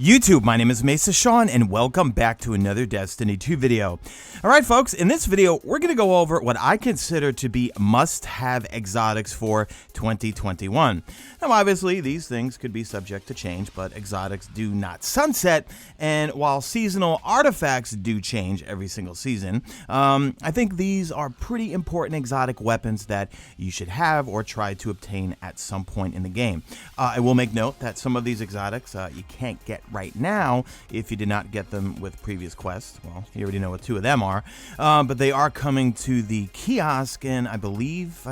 YouTube, my name is Mesa Sean, and welcome back to another Destiny 2 video. Alright folks, in this video, we're going to go over what I consider to be must-have exotics for 2021. Now obviously, these things could be subject to change, but exotics do not sunset, and while seasonal artifacts do change every single season, I think these are pretty important exotic weapons that you should have or try to obtain at some point in the game. I will make note that some of these exotics you can't get right now if you did not get them with previous quests. Well, you already know what two of them are, but they are coming to the Kiosk in, I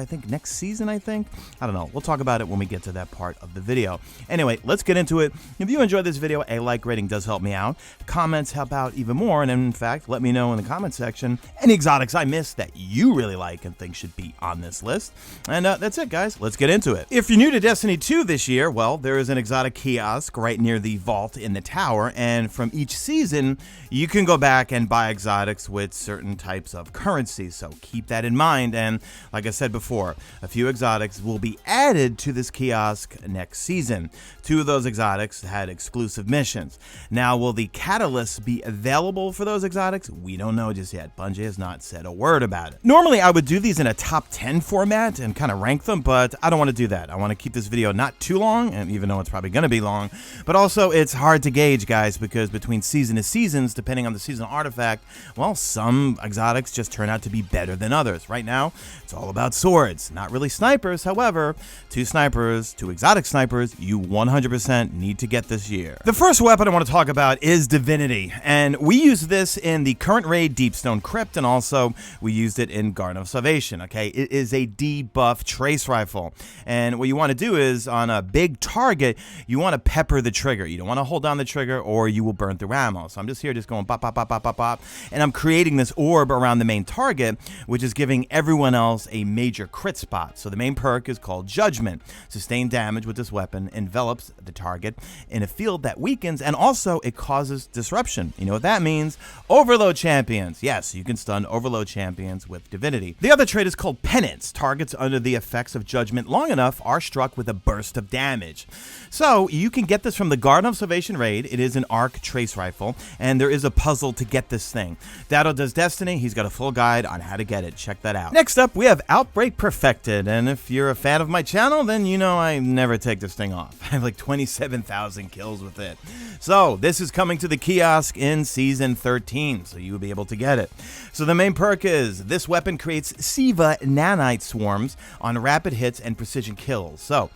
think next season, I don't know. We'll talk about it when we get to that part of the video. Anyway, let's get into it. If you enjoyed this video, a like rating does help me out. Comments help out even more, and in fact, let me know in the comment section any exotics I missed that you really like and think should be on this list. And that's it, guys. Let's get into it. If you're new to Destiny 2 this year, well, there is an exotic kiosk right near the vault in the tower, and from each season you can go back and buy exotics with certain types of currency, so keep that in mind. And like I said before, a few exotics will be added to this kiosk next season. Two of those exotics had exclusive missions. Now, will the catalysts be available for those exotics? We don't know just yet. Bungie has not said a word about it. Normally I would do these in a top 10 format and kind of rank them, but I don't want to do that. I want to keep this video not too long, and even though it's probably going to be long, but also it's hard to gauge, guys, because between season to seasons, depending on the seasonal artifact, well, some exotics just turn out to be better than others. Right now, it's all about swords, not really snipers. However, two exotic snipers, you 100% need to get this year. The first weapon I want to talk about is Divinity, and we use this in the current raid Deepstone Crypt, and also we used it in Garden of Salvation. Okay, it is a debuff trace rifle, and what you want to do is on a big target, you want to pepper the trigger. You don't want to hold down the trigger or you will burn through ammo. So I'm just here just going pop, pop, pop, pop, pop, pop, and I'm creating this orb around the main target, which is giving everyone else a major crit spot. So the main perk is called Judgment. Sustained damage with this weapon envelops the target in a field that weakens, and also it causes disruption. You know what that means? Overload champions. Yes, you can stun overload champions with Divinity. The other trait is called Penance. Targets under the effects of Judgment long enough are struck with a burst of damage. So you can get this from the Garden of Salvation raid. It is an arc trace rifle, and there is a puzzle to get this thing. Dado Does Destiny, he's got a full guide on how to get it. Check that out. Next up, we have Outbreak Perfected, and if you're a fan of my channel, then you know I never take this thing off. I have like 27,000 kills with it. So this is coming to the kiosk in Season 13, so you will be able to get it. So the main perk is this weapon creates Siva nanite swarms on rapid hits and precision kills. So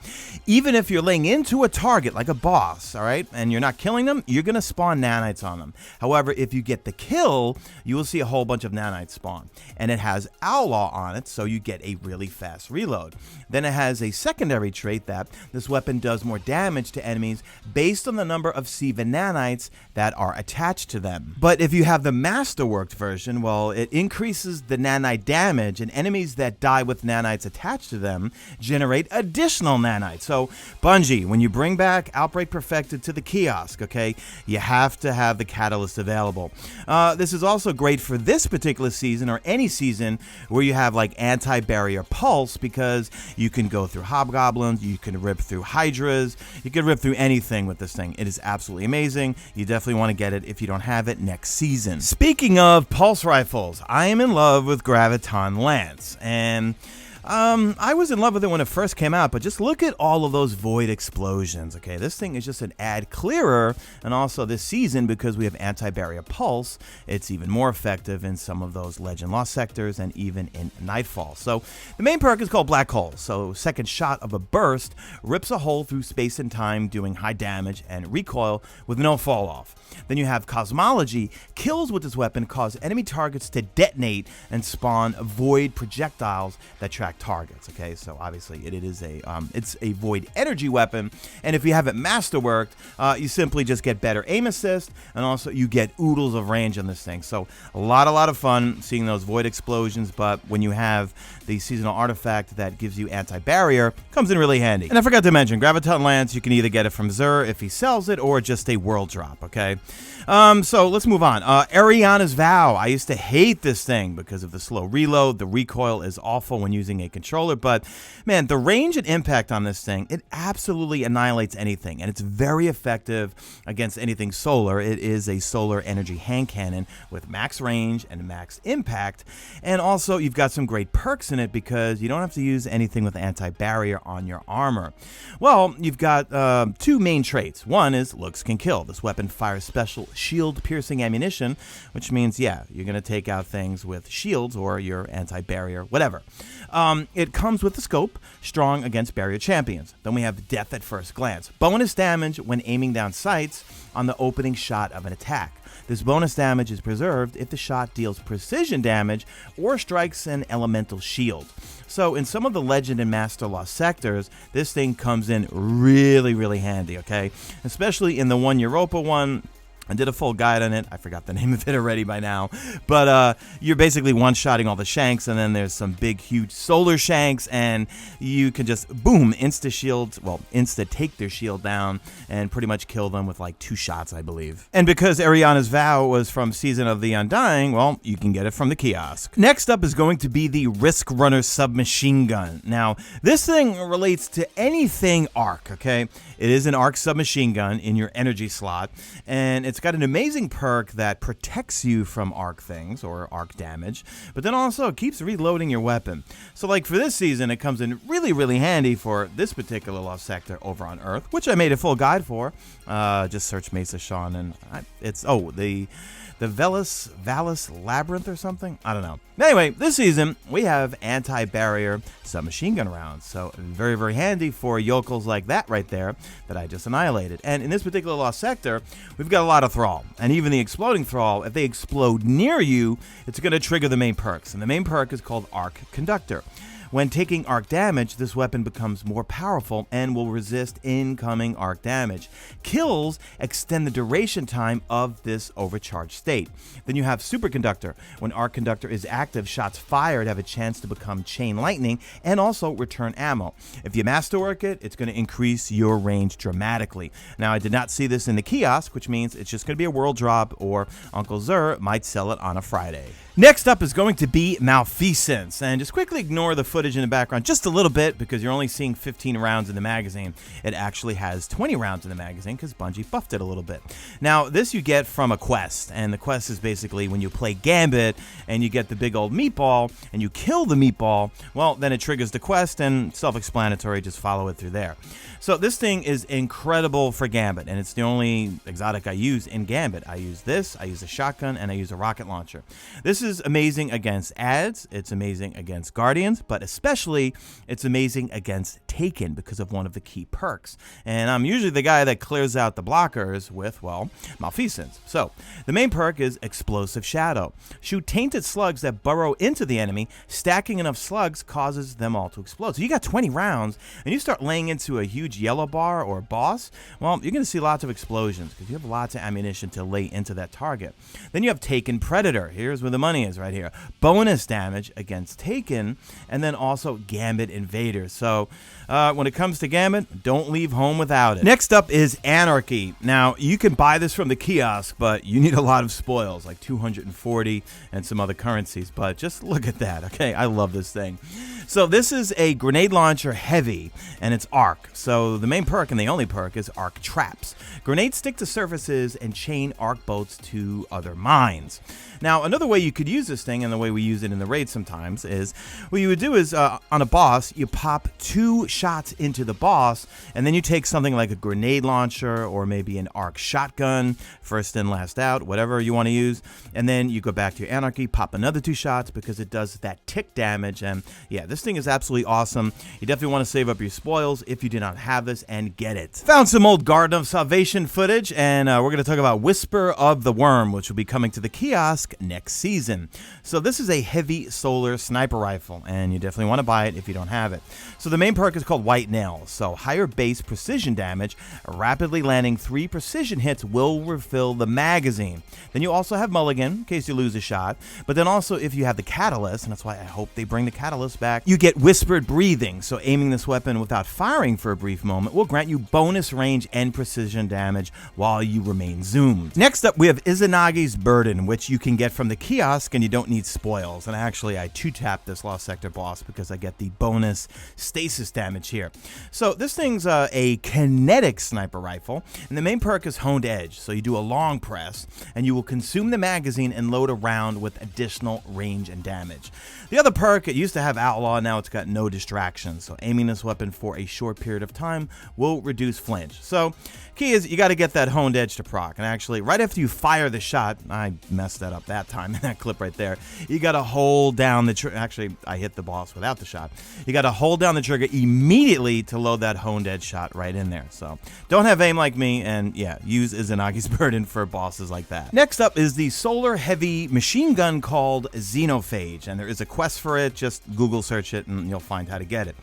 even if you're laying into a target like a boss, all right, and you're not killing them, you're going to spawn nanites on them. However, if you get the kill, you will see a whole bunch of nanites spawn. And it has Outlaw on it, so you get a really fast reload. Then it has a secondary trait that this weapon does more damage to enemies based on the number of Siva nanites that are attached to them. But if you have the masterworked version, well, it increases the nanite damage, and enemies that die with nanites attached to them generate additional nanites. So Bungie, when you bring back Outbreak Perfected to the kiosk, okay, you have to have the catalyst available. This is also great for this particular season or any season where you have like anti-barrier pulse, because you can go through hobgoblins, you can rip through hydras, you can rip through anything with this thing. It is absolutely amazing. You definitely want to get it if you don't have it next season. Speaking of pulse rifles, I am in love with Graviton Lance, and I was in love with it when it first came out, but just look at all of those void explosions. Okay, this thing is just an ad clearer, and also this season, because we have anti-barrier pulse, it's even more effective in some of those legend lost sectors and even in Nightfall. So the main perk is called Black Hole. So second shot of a burst rips a hole through space and time, doing high damage and recoil with no fall off. Then you have Cosmology. Kills with this weapon cause enemy targets to detonate and spawn void projectiles that track targets. Okay, so obviously it is it's a void energy weapon, and if you have it masterworked, you simply just get better aim assist, and also you get oodles of range on this thing. So a lot of fun seeing those void explosions, but when you have the seasonal artifact that gives you anti-barrier, comes in really handy. And I forgot to mention, Graviton Lance, you can either get it from Xur if he sells it, or just a world drop. Okay, so let's move on. Arianas Vow. I used to hate this thing because of the slow reload. The recoil is awful when using a controller. But man, the range and impact on this thing, it absolutely annihilates anything, and it's very effective against anything solar. It is a solar energy hand cannon with max range and max impact, and also you've got some great perks in it because you don't have to use anything with anti-barrier on your armor. Well, you've got two main traits. One is looks can kill. This weapon fires special shield-piercing ammunition, which means, yeah, you're going to take out things with shields or your anti-barrier, whatever. It comes with the scope, strong against barrier champions. Then we have death at first glance. Bonus damage when aiming down sights on the opening shot of an attack. This bonus damage is preserved if the shot deals precision damage or strikes an elemental shield. So in some of the Legend and Master Lost sectors, this thing comes in really, really handy, okay? Especially in the one Europa one. I did a full guide on it. I forgot the name of it already by now. But you're basically one-shotting all the shanks, and then there's some big, huge solar shanks, and you can just, boom, insta-take their shield down and pretty much kill them with like 2 shots, I believe. And because Arianas Vow was from Season of the Undying, well, you can get it from the Kiosk. Next up is going to be the Riskrunner submachine gun. Now, this thing relates to anything arc, okay? It is an arc submachine gun in your energy slot, and it's got an amazing perk that protects you from arc things or arc damage, but then also keeps reloading your weapon. So like for this season, it comes in really, really handy for this particular lost sector over on Earth, which I made a full guide for. Just search Mesa Sean, and it's the Valus Labyrinth or something? I don't know. Anyway, this season, we have anti-barrier submachine gun rounds. So very, very handy for yokels like that right there that I just annihilated. And in this particular lost sector, we've got a lot of thrall. And even the exploding thrall, if they explode near you, it's going to trigger the main perks. And the main perk is called Arc Conductor. When taking arc damage, this weapon becomes more powerful and will resist incoming arc damage. Kills extend the duration time of this overcharged state. Then you have Superconductor. When Arc Conductor is active, shots fired have a chance to become chain lightning and also return ammo. If you masterwork it, it's going to increase your range dramatically. Now, I did not see this in the Kiosk, which means it's just going to be a world drop, or Uncle Zur might sell it on a Friday. Next up is going to be Malfeasance, and just quickly ignore the footage in the background just a little bit because you're only seeing 15 rounds in the magazine. It actually has 20 rounds in the magazine because Bungie buffed it a little bit. Now, this you get from a quest, and the quest is basically when you play Gambit and you get the big old meatball and you kill the meatball, well, then it triggers the quest, and self-explanatory, just follow it through there. So this thing is incredible for Gambit, and it's the only exotic I use in Gambit. I use this, I use a shotgun, and I use a rocket launcher. This is amazing against adds, it's amazing against Guardians, but especially it's amazing against Taken because of one of the key perks. And I'm usually the guy that clears out the blockers with, well, Malfeasance. So the main perk is Explosive Shadow. Shoot tainted slugs that burrow into the enemy. Stacking enough slugs causes them all to explode. So you got 20 rounds, and you start laying into a huge yellow bar or boss, well, you're going to see lots of explosions because you have lots of ammunition to lay into that target. Then you have Taken Predator. Here's where the money is right here. Bonus damage against Taken, and then also Gambit Invaders. So when it comes to Gambit, don't leave home without it. Next up is Anarchy. Now, you can buy this from the Kiosk, but you need a lot of spoils, like 240 and some other currencies. But just look at that, okay? I love this thing. So this is a grenade launcher heavy, and it's arc. So the main perk and the only perk is arc traps. Grenades stick to surfaces and chain arc bolts to other mines. Now, another way you could use this thing, and the way we use it in the raid sometimes, is what you would do is on a boss, you pop 2 shots into the boss, and then you take something like a grenade launcher or maybe an arc shotgun, first in, last out, whatever you want to use, and then you go back to your Anarchy, pop another 2 shots because it does that tick damage. And yeah, this thing is absolutely awesome. You definitely want to save up your spoils if you do not have this and get it. Found some old Garden of Salvation footage, and we're going to talk about Whisper of the Worm, which will be coming to the Kiosk next season. So this is a heavy solar sniper rifle, and you definitely want to buy it if you don't have it. So the main perk is called White Nail. So higher base precision damage, rapidly landing 3 precision hits will refill the magazine. Then you also have Mulligan in case you lose a shot, but then also if you have the Catalyst, and that's why I hope they bring the Catalyst back, you get Whispered Breathing. So aiming this weapon without firing for a brief moment will grant you bonus range and precision damage while you remain zoomed. Next up, we have Izanagi's Burden, which you can get from the Kiosk Kiosk and you don't need spoils. And actually, I 2-tap this Lost Sector boss because I get the bonus stasis damage here. So this thing's a kinetic sniper rifle, and the main perk is Honed Edge. So you do a long press, and you will consume the magazine and load a round with additional range and damage. The other perk, it used to have Outlaw, now it's got no distractions. So aiming this weapon for a short period of time will reduce flinch. So key is you got to get that Honed Edge to proc. And actually, right after you fire the shot, I messed that up that time in that clip right there, you got to hold down the trigger. Actually, I hit the boss without the shot. You got to hold down the trigger immediately to load that Honed Edge shot right in there. So don't have aim like me, and yeah, use Izanagi's Burden for bosses like that. Next up is the solar heavy machine gun called Xenophage, and there is a quest for it. Just Google search it and you'll find how to get it.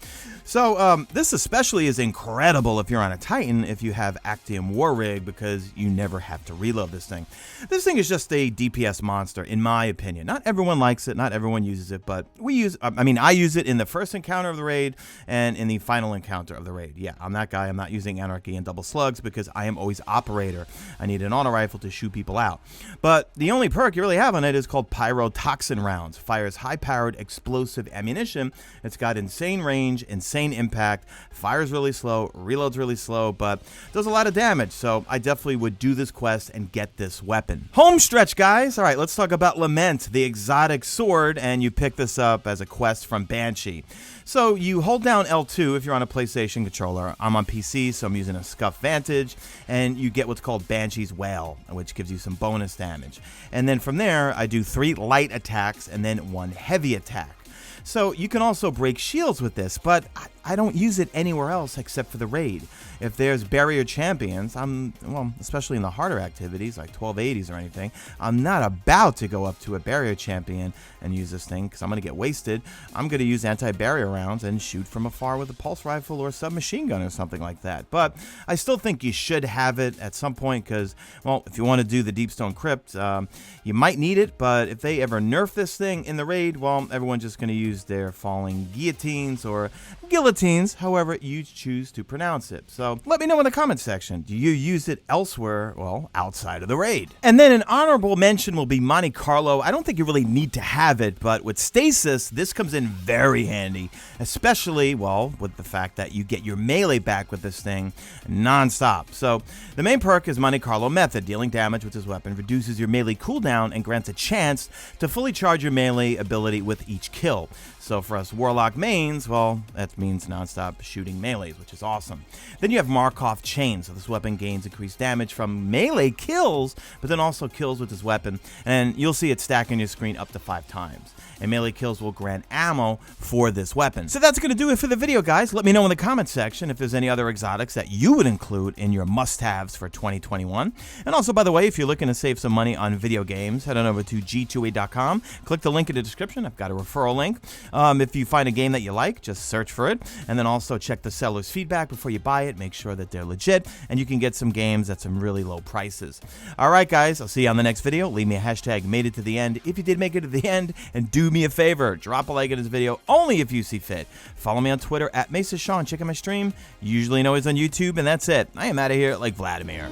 So this especially is incredible if you're on a Titan, if you have Actium War Rig, because you never have to reload this thing. This thing is just a DPS monster, in my opinion. Not everyone likes it, not everyone uses it, but I use it in the first encounter of the raid and in the final encounter of the raid. Yeah, I'm that guy. I'm not using Anarchy and double slugs because I am always operator. I need an auto rifle to shoot people out. But the only perk you really have on it is called Pyrotoxin Rounds. Fires high-powered explosive ammunition. It's got insane range, insane impact, fires really slow, reloads really slow, but does a lot of damage. So I definitely would do this quest and get this weapon. Home stretch, guys. All right, let's talk about Lament, the exotic sword, and you pick this up as a quest from Banshee. So you hold down L2 if you're on a PlayStation controller. I'm on PC, so I'm using a SCUF Vantage, and you get what's called Banshee's Wail, which gives you some bonus damage. And then from there, I do 3 light attacks and then 1 heavy attack. So you can also break shields with this, but I don't use it anywhere else except for the raid. If there's barrier champions, especially in the harder activities like 1280s or anything, I'm not about to go up to a barrier champion and use this thing because I'm going to get wasted. I'm going to use anti-barrier rounds and shoot from afar with a pulse rifle or a submachine gun or something like that. But I still think you should have it at some point because, well, if you want to do the Deepstone Crypt, you might need it, but if they ever nerf this thing in the raid, well, everyone's just going to use their falling guillotines or guillotines, however you choose to pronounce it. So let me know in the comment section. Do you use it elsewhere, well, outside of the raid? And then an honorable mention will be Monte Carlo. I don't think you really need to have it, but with stasis, this comes in very handy, especially, well, with the fact that you get your melee back with this thing non-stop. So the main perk is Monte Carlo Method. Dealing damage with this weapon reduces your melee cooldown and grants a chance to fully charge your melee ability with each kill. So for us Warlock mains, well, that means non-stop shooting melees, which is awesome. Then you have Markov Chain. So this weapon gains increased damage from melee kills, but then also kills with this weapon. And you'll see it stack on your screen up to 5 times. And melee kills will grant ammo for this weapon. So that's going to do it for the video, guys. Let me know in the comment section if there's any other exotics that you would include in your must-haves for 2021. And also, by the way, if you're looking to save some money on video games, head on over to g2a.com. Click the link in the description. I've got a referral link. If you find a game that you like, just search for it. And then also check the seller's feedback before you buy it. Make sure that they're legit. And you can get some games at some really low prices. All right, guys. I'll see you on the next video. Leave me a hashtag made it to the end if you did make it to the end. And do me a favor, drop a like on this video only if you see fit. Follow me on Twitter at Mesa Sean. Check out my stream. Usually always on YouTube. And that's it. I am out of here like Vladimir.